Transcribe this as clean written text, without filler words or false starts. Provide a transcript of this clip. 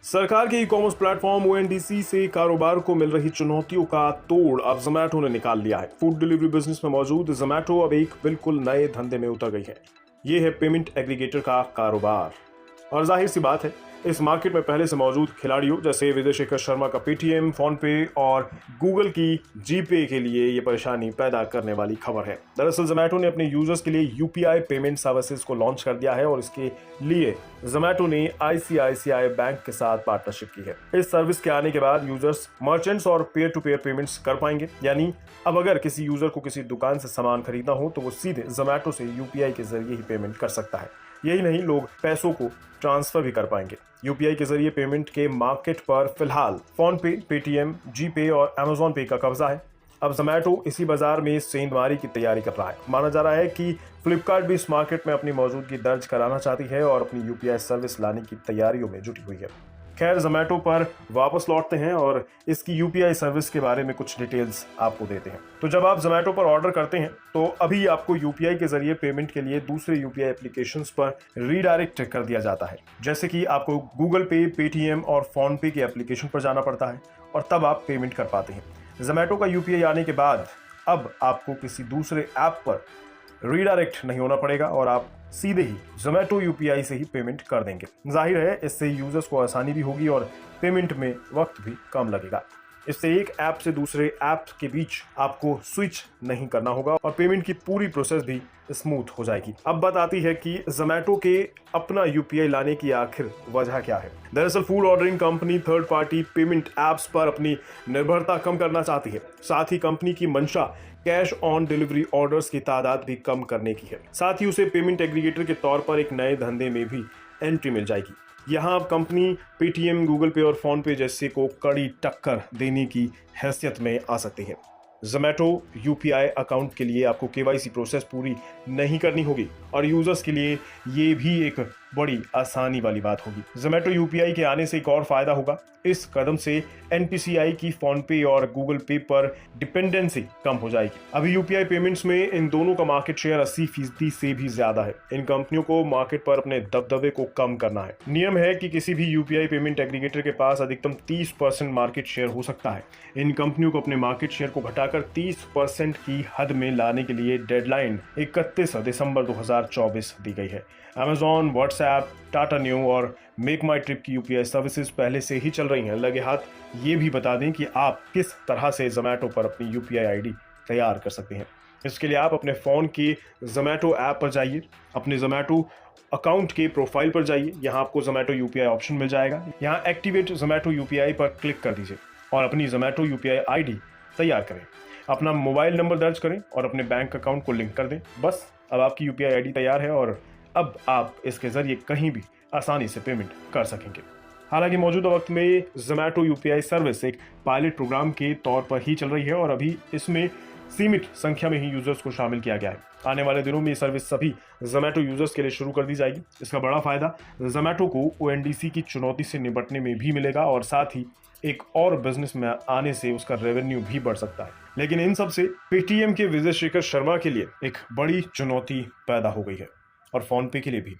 सरकार के e commerce platform ONDC से कारोबार को मिल रही चुनौतियों का तोड़ अब जोमैटो ने निकाल लिया है। फूड डिलीवरी बिजनेस में मौजूद जोमैटो अब एक बिल्कुल नए धंधे में उतर गई है। ये है पेमेंट एग्रीगेटर का कारोबार। और जाहिर सी बात है, इस मार्केट में पहले से मौजूद खिलाड़ियों जैसे विजय शेखर शर्मा का पेटीएम, फोन पे और गूगल की जीपे के लिए ये परेशानी पैदा करने वाली खबर है। दरअसल जोमैटो ने अपने यूजर्स के लिए यूपीआई पेमेंट सर्विसेज को लॉन्च कर दिया है और इसके लिए जोमैटो ने आईसीआईसीआई बैंक के साथ पार्टनरशिप की है। इस सर्विस के आने के बाद यूजर्स मर्चेंट्स और पेयर टू पेयर पेमेंट्स कर पाएंगे। यानी अब अगर किसी यूजर को किसी दुकान से सामान खरीदना हो तो वो सीधे जोमैटो से यूपीआई के जरिए ही पेमेंट कर सकता है। यही नहीं, लोग पैसों को ट्रांसफर भी कर पाएंगे। यूपीआई के जरिए पेमेंट के मार्केट पर फिलहाल फोन पे, पेटीएम, जीपे और अमेजॉन पे का कब्जा है। अब जोमैटो इसी बाजार में सेंधमारी की तैयारी कर रहा है। माना जा रहा है कि फ्लिपकार्ट भी इस मार्केट में अपनी मौजूदगी दर्ज कराना चाहती है और अपनी यूपीआई सर्विस लाने की तैयारियों में जुटी हुई है। खैर, जोमैटो पर वापस लौटते हैं और इसकी यूपीआई सर्विस के बारे में कुछ डिटेल्स आपको देते हैं। तो जब आप जोमैटो पर ऑर्डर करते हैं तो अभी आपको यूपीआई के जरिए पेमेंट के लिए दूसरे यूपीआई एप्लीकेशंस पर रीडायरेक्ट कर दिया जाता है। जैसे कि आपको गूगल पे, पेटीएम और फोन पे के एप्लीकेशन पर जाना पड़ता है और तब आप पेमेंट कर पाते हैं। जोमैटो का यूपीआई आने के बाद अब आपको किसी दूसरे ऐप पर रीडायरेक्ट नहीं होना पड़ेगा और आप सीधे ही जोमैटो यूपीआई से ही पेमेंट कर देंगे। जाहिर है, इससे यूजर्स को आसानी भी होगी और पेमेंट में वक्त भी कम लगेगा। इससे एक ऐप से दूसरे ऐप के बीच आपको स्विच नहीं करना होगा और पेमेंट की पूरी प्रोसेस भी स्मूथ हो जाएगी। अब बात आती है कि जोमैटो के अपना यूपीआई लाने की आखिर वजह क्या है। दरअसल food ordering company third party payment apps पर अपनी निर्भरता कम करना चाहती है। साथ ही कंपनी की मंशा कैश ऑन डिलीवरी ऑर्डर्स की तादाद भी कम करने की है। साथ ही उसे पेमेंट एग्रीगेटर के तौर पर एक नए धंधे में भी एंट्री मिल जाएगी। यहाँ अब कंपनी पेटीएम, गूगल पे और फोन पे जैसे को कड़ी टक्कर देने की हैसियत में आ सकती है। जोमैटो यूपीआई अकाउंट के लिए आपको केवाईसी प्रोसेस पूरी नहीं करनी होगी और यूजर्स के लिए ये भी एक बड़ी आसानी वाली बात होगी। जोमैटो यूपीआई के आने से एक और फायदा होगा। इस कदम से एनपीसीआई की फोन पे और गूगल पे पर डिपेंडेंसी कम हो जाएगी। अभी यूपीआई पेमेंट्स में इन दोनों का मार्केट शेयर 80% से भी ज्यादा है। इन कंपनियों को मार्केट पर अपने दबदबे को कम करना है। नियम है कि किसी भी यूपीआई पेमेंट एग्रीगेटर के पास अधिकतम 30% मार्केट शेयर हो सकता है। इन कंपनियों को अपने मार्केट शेयर को घटाकर 30% की हद में लाने के लिए डेडलाइन 31 दिसंबर 2024 दी गई है। अमेजॉन, व्हाट्सएप, टाटा न्यू और मेक माई ट्रिप की यूपीआई सर्विसेज पहले से ही चल रही हैं। लगे हाथ ये भी बता दें कि आप किस तरह से जोमैटो पर अपनी यूपीआई आईडी तैयार कर सकते हैं। इसके लिए आप अपने फ़ोन के जोमैटो ऐप पर जाइए, अपने जोमैटो अकाउंट के प्रोफाइल पर जाइए। यहाँ आपको जोमैटो यूपीआई ऑप्शन मिल जाएगा। यहाँ एक्टिवेट जोमैटो यूपीआई पर क्लिक कर दीजिए और अपनी जोमैटो यूपीआई आईडी तैयार करें। अपना मोबाइल नंबर दर्ज करें और अपने बैंक अकाउंट को लिंक कर दें। बस अब आपकी यूपीआई आईडी तैयार है और अब आप इसके जरिए कहीं भी आसानी से पेमेंट कर सकेंगे। हालांकि मौजूदा वक्त में जोमैटो यूपीआई सर्विस एक पायलट प्रोग्राम के तौर पर ही चल रही है और अभी इसमें सीमित संख्या में ही यूजर्स को शामिल किया गया है। आने वाले दिनों में ये सर्विस सभी जोमैटो यूजर्स के लिए शुरू कर दी जाएगी। इसका बड़ा फायदा जोमैटो को ओएनडीसी की चुनौती से निपटने में भी मिलेगा और साथ ही एक और बिजनेस में आने से उसका रेवेन्यू भी बढ़ सकता है। लेकिन इन सब से पेटीएम के विजय शेखर शर्मा के लिए एक बड़ी चुनौती पैदा हो गई है और फोन पे के लिए भी।